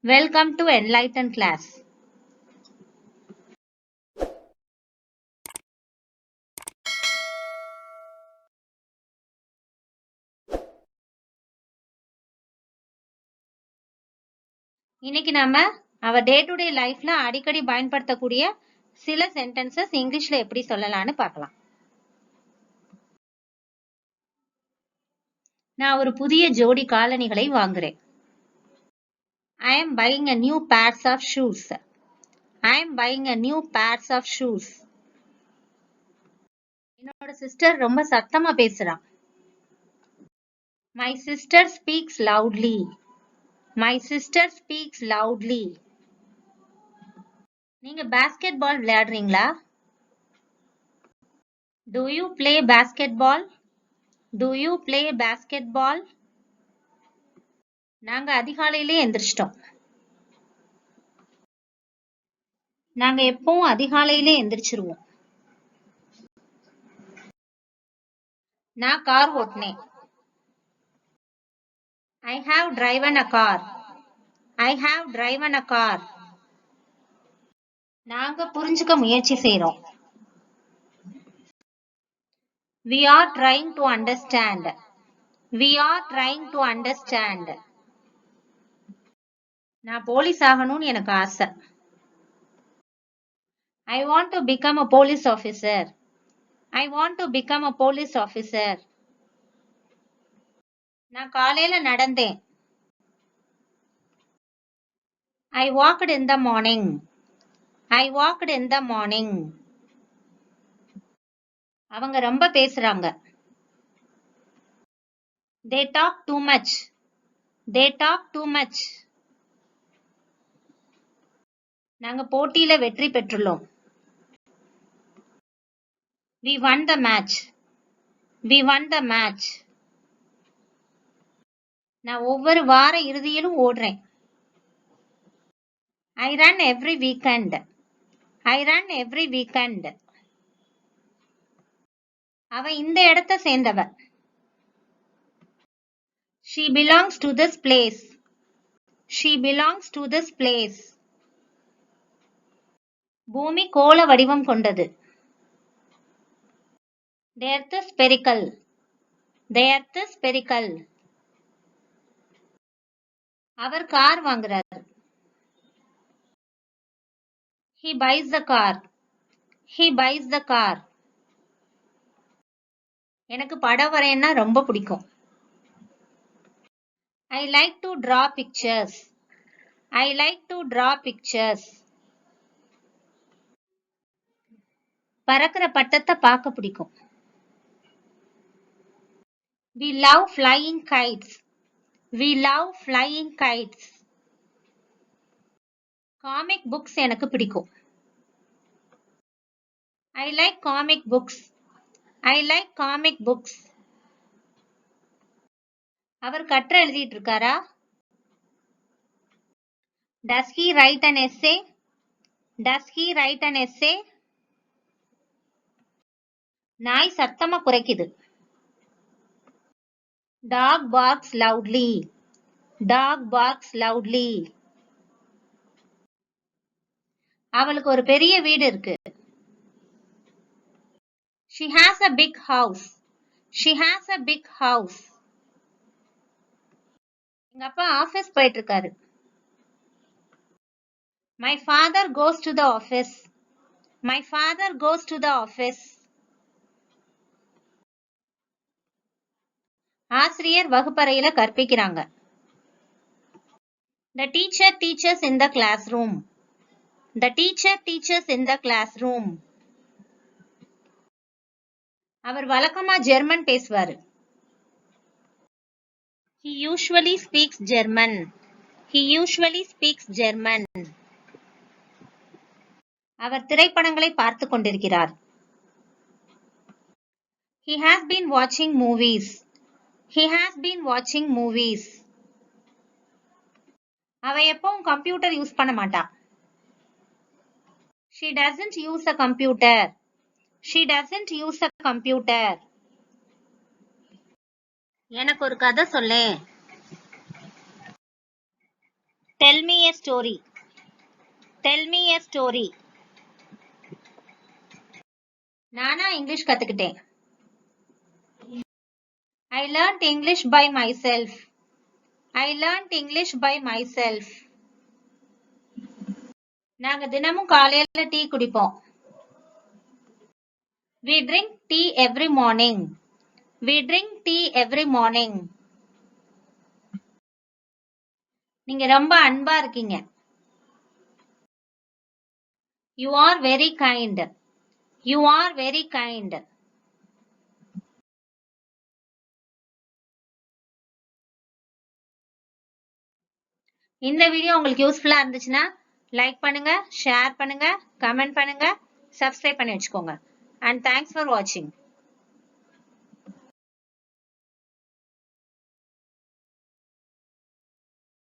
Welcome to Enlightened Class. இன்னைக்கு நாம our day to day லைஃப்ல அடிக்கடி பயன்படுத்தக்கூடிய சில சென்டென்சஸ் இங்கிலீஷ்ல எப்படி சொல்லலாம்னு பார்க்கலாம். நான் ஒரு புதிய ஜோடி காலணிகளை வாங்குறேன். I am buying a new pairs of shoes. I am buying a new pairs of shoes. என்னோட சிஸ்டர் ரொம்ப சத்தமா பேசுறா. My sister speaks loudly. My sister speaks loudly. நீங்க பாஸ்கெட்பால் விளையாடுறீங்களா? Do you play basketball? Do you play basketball? நாங்க அதிகாலையிலே எந்திரிச்சிட்டோம். நாங்க எப்பவும் அதிகாலையிலே எந்திரிச்சிருவோம். நான் car ஓட்டினேன். I have driven a car. I have driven a car. நாங்க புரிஞ்சுக்க முயற்சி செய்றோம். We are trying to understand. We are trying to understand. நான் போலீஸ் ஆகணும்னு எனக்கு ஆசை. I want to become a police officer. I want to become a police officer. நான் காலையில நடந்தேன். I walked in the morning. I walked in the morning. அவங்க ரொம்ப பேசுறாங்க. They talk too much. They talk too much. நாங்க போட்டியில வெற்றி பெற்றுள்ளோம். We won the match. We won the match. நான் ஒவ்வொரு வார இறுதியிலும் ஓடுறேன். I run every weekend. I run every weekend. அவ இந்த இடத்தை சேர்ந்தவ. She belongs to this place. She belongs to this place. பூமி கோள வடிவம் கொண்டது. The earth is spherical. The earth is spherical. அவர் கார் வாங்குறார். He buys the car. He buys the car. எனக்கு படம் வரையன்னா ரொம்ப பிடிக்கும். I like to draw pictures. I like to draw pictures. பறக்கிற பட்டத்தை பார்க்க பிடிக்கும். We love flying kites. We love flying kites. Comic books எனக்கு பிடிக்கும். I like comic books. I like comic books. அவர் கட்டுரை எழுதிட்டு இருக்காரா? Does he write an essay? Does he write an essay? நாய் சத்தமா குரைக்குது. Dog barks loudly. Dog barks loudly. அவளுக்கு ஒரு பெரிய வீடு இருக்கு. She has a big house. She has a big house. எங்க அப்பா ஆபீஸ் போயிட்டு இருக்காரு. My father goes to the office. My father goes to the office. ஆசிரியர் வகுப்பறையில கற்பிக்கிறாங்க. The teacher teaches in the classroom. The teacher teaches in the classroom. அவர் வழக்கமா German பேசுவாரு. He usually speaks German. He usually speaks German. அவர் திரைப்படங்களை பார்த்து கொண்டிருக்கிறார். He has been watching movies. He has been watching movies. அவ எப்பவும் computer use பண்ண மாட்டா. She doesn't use a computer. She doesn't use a computer. எனக்கு ஒரு கதை சொல்லேன். Tell Tell me a story. Tell me a story. நானா English கத்துக்கிட்டேன். I learnt English by myself. I learnt English by myself. நாங்க தினமும் காலையில டீ குடிப்போம். We drink tea every morning. We drink tea every morning. நீங்க ரொம்ப அன்பா இருக்கீங்க. You are very kind. You are very kind. இந்த வீடியோ உங்களுக்கு யூஸ்ஃபுல்லா இருந்துச்சுன்னா லைக் பண்ணுங்க, ஷேர் பண்ணுங்க, கமெண்ட் பண்ணுங்க, சப்ஸ்கிரைப் பண்ணி வச்சுக்கோங்க. And thanks for watching.